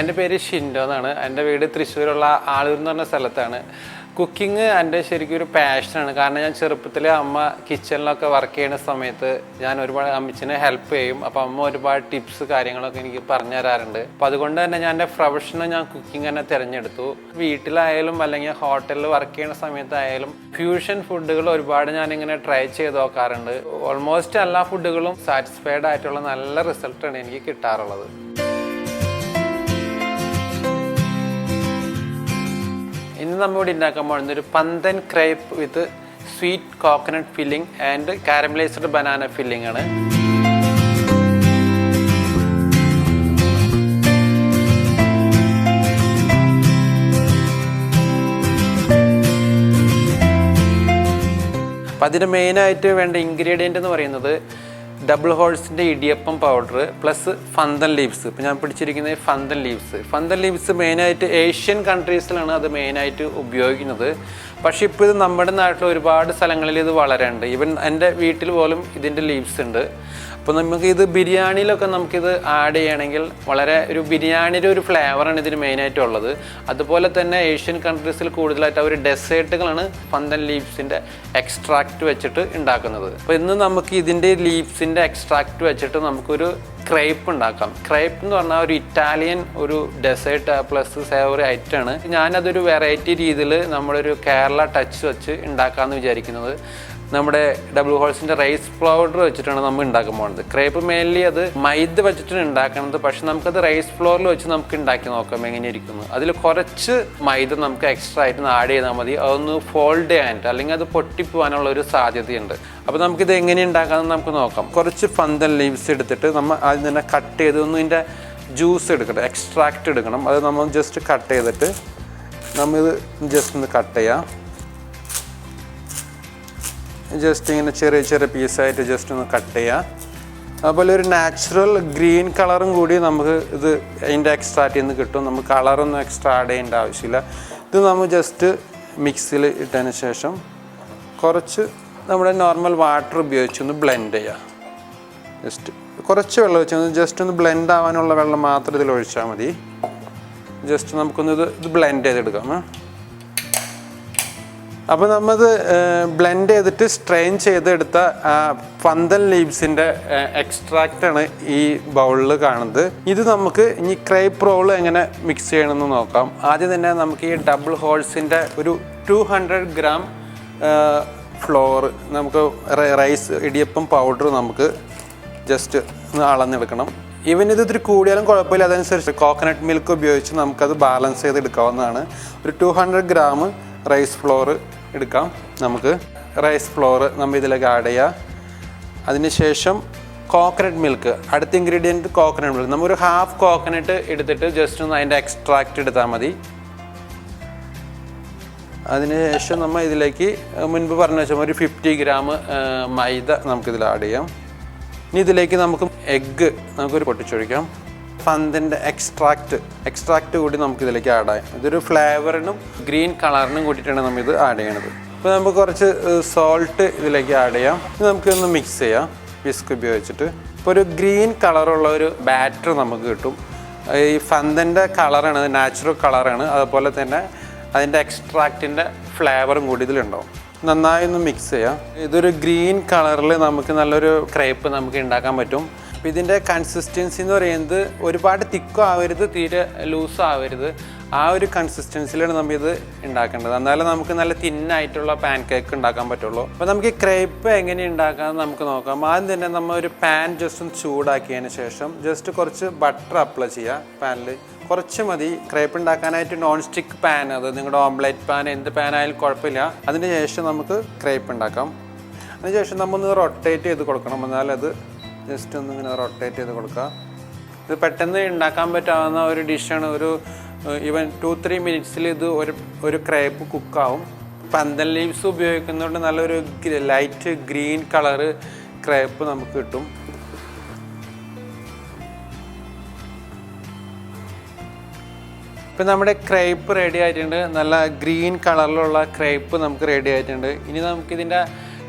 എൻ്റെ പേര് ഷിൻഡോ എന്നാണ്. എൻ്റെ വീട് തൃശ്ശൂരുള്ള ആളൂർ എന്ന് പറഞ്ഞ സ്ഥലത്താണ്. കുക്കിംഗ് എൻ്റെ ശരിക്കും ഒരു പാഷനാണ്. കാരണം ഞാൻ ചെറുപ്പത്തിൽ അമ്മ കിച്ചണിലൊക്കെ വർക്ക് ചെയ്യുന്ന സമയത്ത് ഞാൻ ഒരുപാട് അമ്മച്ചിനെ ഹെൽപ്പ് ചെയ്യും. അപ്പോൾ അമ്മ ഒരുപാട് ടിപ്സ് കാര്യങ്ങളൊക്കെ എനിക്ക് പറഞ്ഞു തരാറുണ്ട്. അപ്പോൾ അതുകൊണ്ട് തന്നെ ഞാൻ എൻ്റെ പ്രൊഫഷനെ ഞാൻ കുക്കിംഗ് തന്നെ തിരഞ്ഞെടുത്തു. വീട്ടിലായാലും അല്ലെങ്കിൽ ഹോട്ടലിൽ വർക്ക് ചെയ്യുന്ന സമയത്തായാലും ഫ്യൂഷൻ ഫുഡുകൾ ഒരുപാട് ഞാനിങ്ങനെ ട്രൈ ചെയ്ത് നോക്കാറുണ്ട്. ഓൾമോസ്റ്റ് എല്ലാ ഫുഡുകളും സാറ്റിസ്ഫൈഡ് ആയിട്ടുള്ള നല്ല റിസൾട്ടാണ് എനിക്ക് കിട്ടാറുള്ളത്. ഇന്ന് നമ്മളിവിടെ ഉണ്ടാക്കാൻ പോകുന്നത് ഒരു പന്തൻ crepe with sweet coconut filling and caramelised banana filling ആണ്. അപ്പം അതിന് മെയിനായിട്ട് വേണ്ട ഇൻഗ്രീഡിയൻ്റ് എന്ന് പറയുന്നത് ഡബിൾ ഹോൾസിൻ്റെ ഇടിയപ്പം പൗഡർ പ്ലസ് ഫന്തൻ ലീവ്സ്. ഇപ്പോൾ ഞാൻ പിടിച്ചിരിക്കുന്നത് ഫന്തൻ ലീവ്സ് മെയിനായിട്ട് ഏഷ്യൻ കൺട്രീസിലാണ് അത് മെയിനായിട്ട് ഉപയോഗിക്കുന്നത്. പക്ഷേ ഇപ്പോൾ ഇത് നമ്മുടെ നാട്ടിൽ ഒരുപാട് സ്ഥലങ്ങളിൽ ഇത് വളരുന്നുണ്ട്. ഈവൻ എൻ്റെ വീട്ടിൽ പോലും ഇതിൻ്റെ ലീവ്സ് ഉണ്ട്. അപ്പോൾ നമുക്ക് ഇത് ബിരിയാണിയിലൊക്കെ നമുക്കിത് ആഡ് ചെയ്യണമെങ്കിൽ വളരെ ഒരു ബിരിയാണിയുടെ ഒരു ഫ്ലേവറാണ് ഇതിന് മെയിനായിട്ടുള്ളത്. അതുപോലെ തന്നെ ഏഷ്യൻ കൺട്രീസിൽ കൂടുതലായിട്ട് അവർ ഡെസേർട്ടുകളാണ് ഫന്തൻ ലീവ്സിൻ്റെ എക്സ്ട്രാക്റ്റ് വെച്ചിട്ട് ഉണ്ടാക്കുന്നത്. അപ്പോൾ ഇന്ന് നമുക്ക് ഇതിൻ്റെ ലീവ്സിൻ്റെ എക്സ്ട്രാക്റ്റ് വെച്ചിട്ട് നമുക്കൊരു ക്രേപ്പ് ഉണ്ടാക്കാം. ക്രേപ്പ് എന്ന് പറഞ്ഞാൽ ഒരു ഇറ്റാലിയൻ ഒരു ഡെസേർട്ട് പ്ലസ് സേവറി ഐറ്റമാണ്. ഞാനതൊരു വെറൈറ്റി രീതിയിൽ നമ്മളൊരു കേരള ടച്ച് വെച്ച് ഉണ്ടാക്കാമെന്ന് വിചാരിക്കുന്നത്. നമ്മുടെ ഡബിൾ ഹോൾസിൻ്റെ റൈസ് ഫ്ലവർ വെച്ചിട്ടാണ് നമ്മൾ ഉണ്ടാക്കാൻ പോകുന്നത്. ക്രേപ്പ് മെയിൻലി അത് മൈദ വെച്ചിട്ടാണ് ഉണ്ടാക്കുന്നത്. പക്ഷെ നമുക്കത് റൈസ് ഫ്ലോറിൽ വെച്ച് നമുക്ക് ഉണ്ടാക്കി നോക്കാം എങ്ങനെ ഇരിക്കുന്നു. അതിൽ കുറച്ച് മൈദ നമുക്ക് എക്സ്ട്രാ ആയിട്ട് ആഡ് ചെയ്താൽ മതി. അതൊന്ന് ഫോൾഡ് ചെയ്യാനായിട്ട്, അല്ലെങ്കിൽ അത് പൊട്ടിപ്പോകാനുള്ള ഒരു സാധ്യതയുണ്ട്. അപ്പോൾ നമുക്കിത് എങ്ങനെ ഉണ്ടാക്കാമെന്ന് നമുക്ക് നോക്കാം. കുറച്ച് ഫന്തൻ ലീവ്സ് എടുത്തിട്ട് നമ്മൾ ആദ്യം തന്നെ കട്ട് ചെയ്ത് ഒന്ന് ഇതിൻ്റെ ജ്യൂസ് എടുക്കണം, എക്സ്ട്രാക്റ്റ് എടുക്കണം. അത് നമ്മൾ ജസ്റ്റ് കട്ട് ചെയ്തിട്ട് നമ്മളിത് ജസ്റ്റ് ഒന്ന് കട്ട് ചെയ്യാം. ജസ്റ്റ് ഇങ്ങനെ ചെറിയ ചെറിയ പീസായിട്ട് ജസ്റ്റ് ഒന്ന് കട്ട് ചെയ്യാം. അതുപോലെ ഒരു നാച്ചുറൽ ഗ്രീൻ കളറും കൂടി നമുക്ക് ഇത് അതിൻ്റെ എക്സ്ട്രാക്റ്റിൽ നിന്ന് കിട്ടും. നമുക്ക് കളറൊന്നും എക്സ്ട്രാ ആഡ് ചെയ്യേണ്ട ആവശ്യമില്ല. ഇത് നമ്മൾ ജസ്റ്റ് മിക്സിയിൽ ഇട്ടതിന് ശേഷം കുറച്ച് നമ്മുടെ നോർമൽ വാട്ടർ ഉപയോഗിച്ചൊന്ന് ബ്ലെൻഡ് ചെയ്യാം. ജസ്റ്റ് കുറച്ച് വെള്ളം വെച്ച് ജസ്റ്റ് ഒന്ന് ബ്ലെൻഡ് ആവാനുള്ള വെള്ളം മാത്രം ഇതിൽ ഒഴിച്ചാൽ മതി. ജസ്റ്റ് നമുക്കൊന്ന് ഇത് ബ്ലെൻഡ് ചെയ്തെടുക്കാം. അപ്പോൾ നമ്മത് ബ്ലെൻഡ് ചെയ്തിട്ട് സ്ട്രെയിൻ ചെയ്തെടുത്ത ഫന്തൻ ലീവ്സിൻ്റെ എക്സ്ട്രാക്റ്റാണ് ഈ ബൗളിൽ കാണുന്നത്. ഇത് നമുക്ക് ഇനി ക്രേപ്പ് റോൾ എങ്ങനെ മിക്സ് ചെയ്യണമെന്ന് നോക്കാം. ആദ്യം തന്നെ നമുക്ക് ഈ ഡബിൾ ഹോൾസിൻ്റെ ഒരു 200 ഗ്രാം ഫ്ലോർ, നമുക്ക് റൈസ് ഇടിയപ്പം പൗഡർ നമുക്ക് ജസ്റ്റ് ഒന്ന് അളന്നെടുക്കണം. ഈവൻ ഇത് ഇത്തിരി കൂടിയാലും കുഴപ്പമില്ല. അതനുസരിച്ച് കോക്കനട്ട് മിൽക്ക് ഉപയോഗിച്ച് നമുക്കത് ബാലൻസ് ചെയ്തെടുക്കാവുന്നതാണ്. ഒരു 200 ഗ്രാം റൈസ് ഫ്ലോർ എടുക്കാം. നമുക്ക് റൈസ് ഫ്ലോർ നമ്മൾ ഇതിലേക്ക് ആഡ് ചെയ്യാം. അതിനുശേഷം കോക്കനട്ട് മിൽക്ക്, അടുത്ത ഇൻഗ്രീഡിയൻറ്റ് കോക്കനട്ട് മിൽക്ക്. നമ്മളൊരു ഹാഫ് കോക്കനട്ട് എടുത്തിട്ട് ജസ്റ്റ് ഒന്ന് അതിൻ്റെ എക്സ്ട്രാക്റ്റ് എടുത്താൽ മതി. അതിനുശേഷം നമ്മൾ ഇതിലേക്ക് മുൻപ് പറഞ്ഞ വെച്ചാൽ ഒരു 50 ഗ്രാം മൈദ നമുക്കിതിൽ ആഡ് ചെയ്യാം. ഇനി ഇതിലേക്ക് നമുക്ക് എഗ്ഗ് നമുക്കൊരു പൊട്ടിച്ചൊഴിക്കാം. ഫന്തൻ്റെ എക്സ്ട്രാക്റ്റ് കൂടി നമുക്കിതിലേക്ക് ആഡ് ചെയ്യാം. ഇതൊരു ഫ്ലേവറിനും ഗ്രീൻ കളറിനും കൂട്ടിയിട്ടാണ് നമ്മൾ ഇത് ആഡ് ചെയ്യണത്. ഇപ്പോൾ നമുക്ക് കുറച്ച് സോൾട്ട് ഇതിലേക്ക് ആഡ് ചെയ്യാം. ഇത് നമുക്കൊന്ന് മിക്സ് ചെയ്യാം വിസ്ക് ഉപയോഗിച്ചിട്ട്. ഇപ്പോൾ ഒരു ഗ്രീൻ കളറുള്ള ഒരു ബാറ്റർ നമുക്ക് കിട്ടും. ഈ ഫന്തൻ്റെ കളറാണ്, നാച്ചുറൽ കളറാണ്. അതുപോലെ തന്നെ അതിൻ്റെ എക്സ്ട്രാക്റ്റിൻ്റെ ഫ്ലേവറും കൂടി ഇതിലുണ്ടാവും. നന്നായി ഒന്ന് മിക്സ് ചെയ്യാം. ഇതൊരു ഗ്രീൻ കളറിൽ നമുക്ക് നല്ലൊരു ക്രേപ്പ് നമുക്ക് ഉണ്ടാക്കാൻ പറ്റും. അപ്പോൾ ഇതിൻ്റെ കൺസിസ്റ്റൻസി എന്ന് പറയുന്നത് ഒരുപാട് തിക്കും ആവരുത്, തീരെ ലൂസും ആവരുത്. ആ ഒരു കൺസിസ്റ്റൻസിലാണ് നമ്മൾ ഇത് ഉണ്ടാക്കേണ്ടത്. എന്നാലും നമുക്ക് നല്ല തിന്നായിട്ടുള്ള പാൻ കേക്ക് ഉണ്ടാക്കാൻ പറ്റുള്ളൂ. അപ്പോൾ നമുക്ക് ഈ ക്രേപ്പ് എങ്ങനെ ഉണ്ടാക്കാമെന്ന് നമുക്ക് നോക്കാം. ആദ്യം തന്നെ നമ്മൾ ഒരു പാൻ ജസ്റ്റ് ഒന്ന് ചൂടാക്കിയതിന് ശേഷം ജസ്റ്റ് കുറച്ച് ബട്ടർ അപ്ലൈ ചെയ്യുക. പാനിൽ കുറച്ച് മതി. ക്രേപ്പ് ഉണ്ടാക്കാനായിട്ട് നോൺ സ്റ്റിക്ക് പാൻ, അത് നിങ്ങളുടെ ഓംലെറ്റ് പാൻ എന്ത് പാനായാലും കുഴപ്പമില്ല. അതിന് ശേഷം നമുക്ക് ക്രേപ്പ് ഉണ്ടാക്കാം. അതിനുശേഷം നമ്മൊന്ന് റൊട്ടേറ്റ് ചെയ്ത് കൊടുക്കണം. എന്നാലത് ജസ്റ്റ് ഒന്ന് ഇങ്ങനെ റൊട്ടേറ്റ് ചെയ്ത് കൊടുക്കുക. ഇത് പെട്ടെന്ന് ഉണ്ടാക്കാൻ പറ്റാവുന്ന ഒരു ഡിഷാണ്. ഒരു ഈവൻ 2-3 മിനിറ്റ്സിൽ ഇത് ഒരു ക്രേപ്പ് കുക്കാവും. പന്തൻ ലീവ്സ് ഉപയോഗിക്കുന്നതുകൊണ്ട് നല്ലൊരു ലൈറ്റ് ഗ്രീൻ കളറ് ക്രേപ്പ് നമുക്ക് കിട്ടും. ഇപ്പം നമ്മുടെ ക്രേപ്പ് റെഡി ആയിട്ടുണ്ട്. നല്ല ഗ്രീൻ കളറിലുള്ള ക്രേപ്പ് നമുക്ക് റെഡി ആയിട്ടുണ്ട്. ഇനി നമുക്കിതിൻ്റെ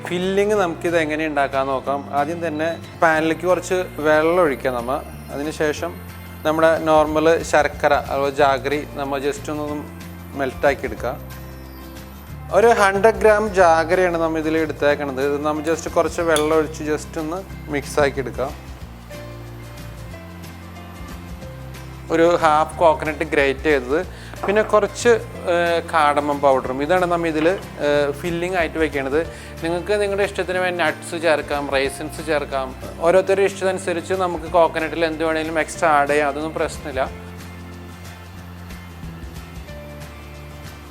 ഫില്ലിങ് നമുക്കിത് എങ്ങനെ ഉണ്ടാക്കാൻ നോക്കാം. ആദ്യം തന്നെ പാനിലേക്ക് കുറച്ച് വെള്ളം ഒഴിക്കാം നമ്മൾ. അതിനുശേഷം നമ്മുടെ നോർമൽ ശർക്കര അതുപോലെ ജാഗറി നമ്മൾ ജസ്റ്റ് ഒന്ന് മെൽറ്റാക്കി എടുക്കുക. ഒരു 100 ഗ്രാം ജാഗരിയാണ് നമ്മൾ ഇതിൽ എടുത്തേക്കണത്. ഇത് നമ്മൾ ജസ്റ്റ് കുറച്ച് വെള്ളം ഒഴിച്ച് ജസ്റ്റ് ഒന്ന് മിക്സാക്കി എടുക്കാം. ഒരു ഹാഫ് കോക്കനട്ട് ഗ്രേറ്റ് ചെയ്തത്, പിന്നെ കുറച്ച് കാഡമം പൗഡറും. ഇതാണ് നമ്മൾ ഇതിൽ ഫില്ലിംഗ് ആയിട്ട് വെക്കേണ്ടത്. നിങ്ങൾക്ക് നിങ്ങളുടെ ഇഷ്ടത്തിന് വേണ്ടി നട്ട്സ് ചേർക്കാം, റൈസിൻസ് ചേർക്കാം. ഓരോരുത്തരുടെ ഇഷ്ടമനുസരിച്ച് നമുക്ക് കോക്കനട്ടിൽ എന്ത് വേണമെങ്കിലും എക്സ്ട്രാ ആഡ് ചെയ്യാം, അതൊന്നും പ്രശ്നമില്ല.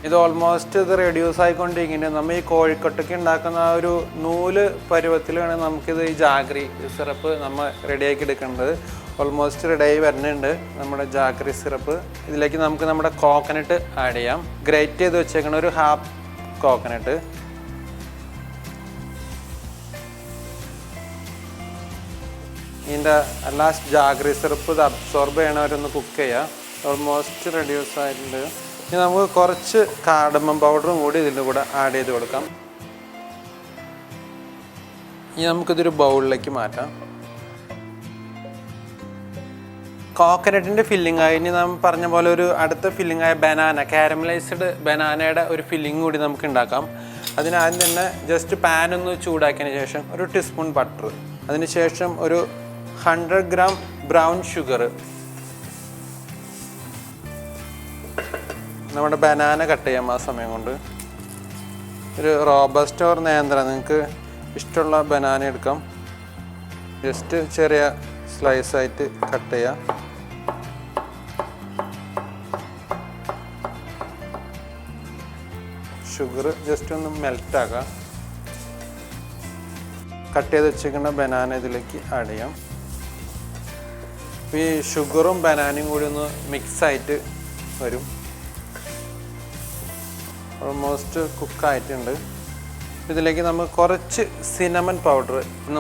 ഇത് ഓൾമോസ്റ്റ് ഇത് റെഡ്യൂസ് ആയിക്കൊണ്ടിരിക്കുന്നത്. നമ്മൾ ഈ കോഴിക്കോട്ടൊക്കെ ഉണ്ടാക്കുന്ന ആ ഒരു നൂല് പരുവത്തിലാണ് നമുക്കിത് ഈ ജാഗറി സിറപ്പ് നമ്മൾ റെഡിയാക്കി എടുക്കേണ്ടത്. ഓൾമോസ്റ്റ് റെഡിയായി വരുന്നുണ്ട് നമ്മുടെ ജാഗറി സിറപ്പ്. ഇതിലേക്ക് നമുക്ക് നമ്മുടെ കോക്കനട്ട് ആഡ് ചെയ്യാം. ഗ്രേറ്റ് ചെയ്ത് വെച്ചേക്കണ ഒരു ഹാഫ് കോക്കനട്ട്. ഇതിൻ്റെ ലാസ്റ്റ് ജാഗറി സിറപ്പ് ഇത് അബ്സോർബ് ചെയ്യണവരൊന്ന് കുക്ക് ചെയ്യുക. ഓൾമോസ്റ്റ് റെഡ്യൂസ് ആയിട്ടുണ്ട്. ഇനി നമുക്ക് കുറച്ച് കാഡമം പൗഡറും കൂടി ഇതിൻ്റെ കൂടെ ആഡ് ചെയ്ത് കൊടുക്കാം. ഇനി നമുക്കിതൊരു ബൗളിലേക്ക് മാറ്റാം. കോക്കനട്ടിൻ്റെ ഫില്ലിംഗ് ആയി. ഇനി നാം പറഞ്ഞ പോലെ ഒരു അടുത്ത ഫില്ലിംഗ് ആയ ബനാന, കാരമലൈസ്ഡ് ബനാനയുടെ ഒരു ഫില്ലിംഗ് കൂടി നമുക്ക് ഉണ്ടാക്കാം. അതിനാദ്യം തന്നെ ജസ്റ്റ് പാൻ ഒന്ന് ചൂടാക്കിയതിന് ശേഷം ഒരു ടീസ്പൂൺ ബട്ടർ, അതിനുശേഷം ഒരു 100 ഗ്രാം ബ്രൗൺ ഷുഗർ, നമ്മുടെ ബനാന കട്ട് ചെയ്യാം ആ സമയം കൊണ്ട്. ഒരു റോബസ്റ്റ് ഓർ നേന്ത്ര, നിങ്ങൾക്ക് ഇഷ്ടമുള്ള ബനാന എടുക്കാം. ജസ്റ്റ് ചെറിയ സ്ലൈസായിട്ട് കട്ട് ചെയ്യാം. ഷുഗർ ജസ്റ്റ് ഒന്ന് മെൽറ്റാക്കാം. കട്ട് ചെയ്ത് വെച്ചിരിക്കുന്ന ബനാന ഇതിലേക്ക് ആഡ് ചെയ്യാം. ഈ ഷുഗറും ബനാനയും കൂടി ഒന്ന് മിക്സായിട്ട് വരും. ഓൾമോസ്റ്റ് കുക്കായിട്ടുണ്ട്. ഇതിലേക്ക് നമ്മൾ കുറച്ച് സിനമൺ പൗഡർ,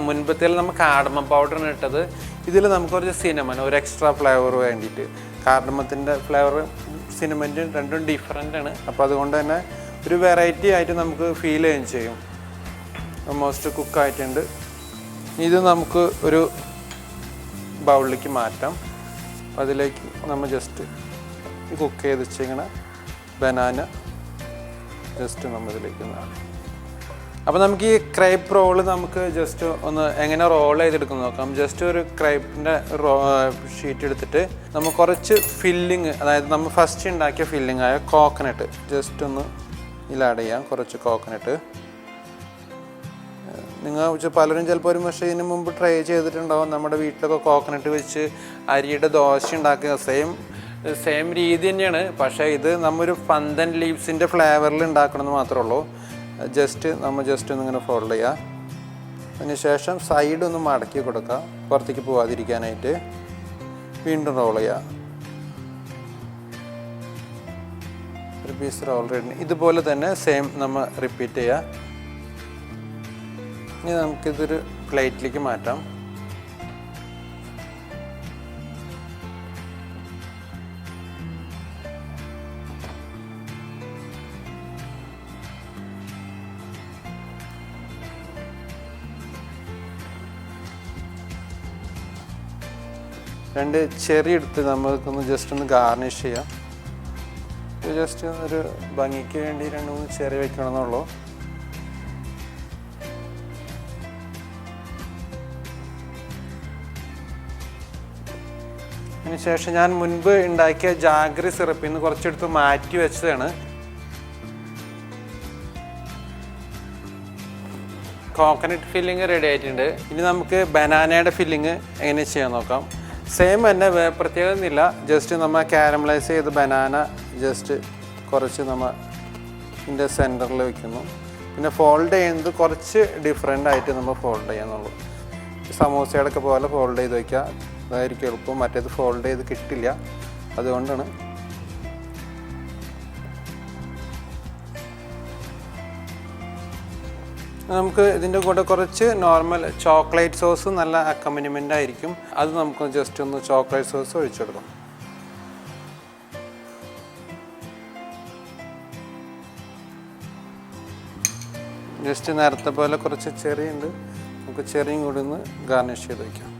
മുൻപത്തേൽ നമ്മൾ കാഡമം പൗഡറാണ് ഇട്ടത്. ഇതിൽ നമുക്ക് കുറച്ച് സിനമൺ, ഒരു എക്സ്ട്രാ ഫ്ലേവർ വേണ്ടിയിട്ട്. കാഡമത്തിൻ്റെ ഫ്ലേവർ സിനമൻ്റെ രണ്ടും ഡിഫറെൻ്റ് ആണ്. അപ്പോൾ അതുകൊണ്ട് തന്നെ ഒരു വെറൈറ്റി ആയിട്ട് നമുക്ക് ഫീൽ ചെയ്യുകയും ചെയ്യും. ഓൾമോസ്റ്റ് കുക്കായിട്ടുണ്ട്. ഇത് നമുക്ക് ഒരു ബൗളിലേക്ക് മാറ്റാം. അതിലേക്ക് നമ്മൾ ജസ്റ്റ് കുക്ക് ചെയ്ത് വെച്ചിങ്ങനെ ബനാന ജസ്റ്റ് നമ്മൾ ഇതിലേക്ക് നാളെ. അപ്പോൾ നമുക്ക് ഈ ക്രേപ്പ് റോള് നമുക്ക് ജസ്റ്റ് ഒന്ന് എങ്ങനെ റോൾ ചെയ്തെടുക്കുന്ന നോക്കാം. ജസ്റ്റ് ഒരു ക്രേപ്പിൻ്റെ ഷീറ്റ് എടുത്തിട്ട് നമ്മൾ കുറച്ച് ഫില്ലിങ്, അതായത് നമ്മൾ ഫസ്റ്റ് ഉണ്ടാക്കിയ ഫില്ലിംഗ് ആയ കോക്കനട്ട് ജസ്റ്റ് ഒന്ന് ഇതിൽ ആഡ് ചെയ്യാം. കുറച്ച് കോക്കനട്ട്. നിങ്ങൾ പലരും ചിലപ്പോൾ ഒരു പക്ഷേ ഇതിന് മുമ്പ് ട്രൈ ചെയ്തിട്ടുണ്ടാവും. നമ്മുടെ വീട്ടിലൊക്കെ കോക്കനട്ട് വെച്ച് അരിയുടെ ദോശ ഉണ്ടാക്കുക സെയിം രീതി തന്നെയാണ്. പക്ഷേ ഇത് നമ്മൊരു പന്തൻ ലീവ്സിൻ്റെ ഫ്ലേവറിൽ ഉണ്ടാക്കണമെന്ന് മാത്രമേ ഉള്ളൂ. നമ്മൾ ജസ്റ്റ് ഒന്നിങ്ങനെ ഫോൾഡ് ചെയ്യുക. അതിന് ശേഷം സൈഡ് ഒന്ന് മടക്കി കൊടുക്കുക, പുറത്തേക്ക് പോവാതിരിക്കാനായിട്ട്. വീണ്ടും റോൾ ചെയ്യുക. ഒരു പീസ് റോൾ റെഡി. ഇതുപോലെ തന്നെ സെയിം നമ്മൾ റിപ്പീറ്റ് ചെയ്യുക. ഇനി നമുക്കിതൊരു പ്ലേറ്റിലേക്ക് മാറ്റാം. രണ്ട് ചെറി എടുത്ത് നമുക്കൊന്ന് ജസ്റ്റ് ഒന്ന് ഗാർണിഷ് ചെയ്യാം. ജസ്റ്റ് ഒരു ഭംഗിക്ക് വേണ്ടി 2-3 ചെറി വെക്കണമെന്നുള്ളൂ. അതിനുശേഷം ഞാൻ മുൻപ് ഉണ്ടാക്കിയ ജാഗറി സിറപ്പിൽ നിന്ന് കുറച്ചെടുത്ത് മാറ്റി വെച്ചതാണ്. കോക്കനട്ട് ഫില്ലിങ് റെഡി ആയിട്ടുണ്ട്. ഇനി നമുക്ക് ബനാനയുടെ ഫില്ലിങ് എങ്ങനെ ചെയ്യാൻ നോക്കാം. സെയിം തന്നെ, പ്രത്യേകമൊന്നുമില്ല. ജസ്റ്റ് നമ്മൾ കാരമലൈസ് ചെയ്ത് ബനാന ജസ്റ്റ് കുറച്ച് നമ്മൾ ഇതിൻ്റെ സെൻറ്ററിൽ വെക്കുന്നു. പിന്നെ ഫോൾഡ് ചെയ്യുന്നത് കുറച്ച് ഡിഫറെൻ്റ് ആയിട്ട് നമ്മൾ ഫോൾഡ് ചെയ്യാന്നുള്ളൂ. സമൂസയുടെയൊക്കെ പോലെ ഫോൾഡ് ചെയ്ത് വയ്ക്കുക, അതായിരിക്കും എളുപ്പം. മറ്റേത് ഫോൾഡ് ചെയ്ത് കിട്ടില്ല, അതുകൊണ്ടാണ്. നമുക്ക് ഇതിൻ്റെ കൂടെ കുറച്ച് നോർമൽ ചോക്ലേറ്റ് സോസ് നല്ല അക്കമ്പനിമെൻ്റ് ആയിരിക്കും. അത് നമുക്ക് ജസ്റ്റ് ഒന്ന് ചോക്ലേറ്റ് സോസ് ഒഴിച്ചെടുക്കാം. ജസ്റ്റ് നേരത്തെ പോലെ കുറച്ച് ചെറി ഉണ്ട്, നമുക്ക് ചെറിയും കൂടി ഒന്ന് ഗാർണിഷ് ചെയ്ത് വയ്ക്കാം.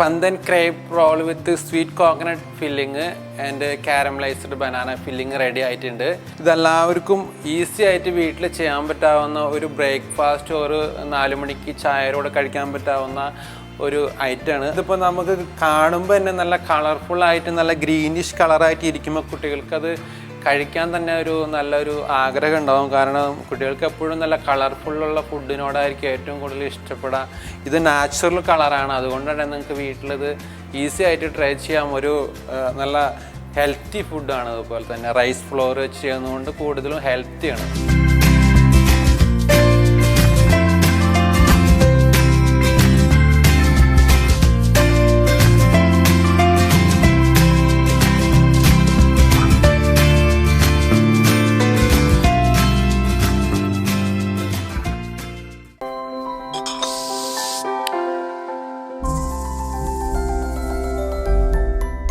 Pandan crepe roll with sweet coconut filling and caramelized banana filling ready ആയിട്ടുണ്ട്. ഇതെല്ലാവർക്കും ഈസി ആയിട്ട് വീട്ടിൽ ചെയ്യാൻ പറ്റാവുന്ന ഒരു ബ്രേക്ക്ഫാസ്റ്റ് ഒരു 4 മണിക്ക് ചായയോടെ കഴിക്കാൻ പറ്റാവുന്ന ഒരു ഐറ്റമാണ്. ഇതിപ്പോൾ നമുക്ക് കാണുമ്പോൾ തന്നെ നല്ല കളർഫുള്ളായിട്ട് നല്ല ഗ്രീനിഷ് കളറായിട്ട് ഇരിക്കുമ്പോൾ കുട്ടികൾക്കത് കഴിക്കാൻ തന്നെ ഒരു നല്ലൊരു ആഗ്രഹം ഉണ്ടാവും. കാരണം കുട്ടികൾക്ക് എപ്പോഴും നല്ല കളർഫുള്ളുള്ള ഫുഡിനോടായിരിക്കും ഏറ്റവും കൂടുതൽ ഇഷ്ടപ്പെടുക. ഇത് നാച്ചുറൽ കളറാണ്, അതുകൊണ്ട് തന്നെ നിങ്ങൾക്ക് വീട്ടിലിത് ഈസി ആയിട്ട് ട്രൈ ചെയ്യാം. ഒരു നല്ല ഹെൽത്തി ഫുഡാണ്. അതുപോലെ തന്നെ റൈസ് ഫ്ലോർ വെച്ച് ചെയ്യുന്നതുകൊണ്ട് കൂടുതലും ഹെൽത്തിയാണ്.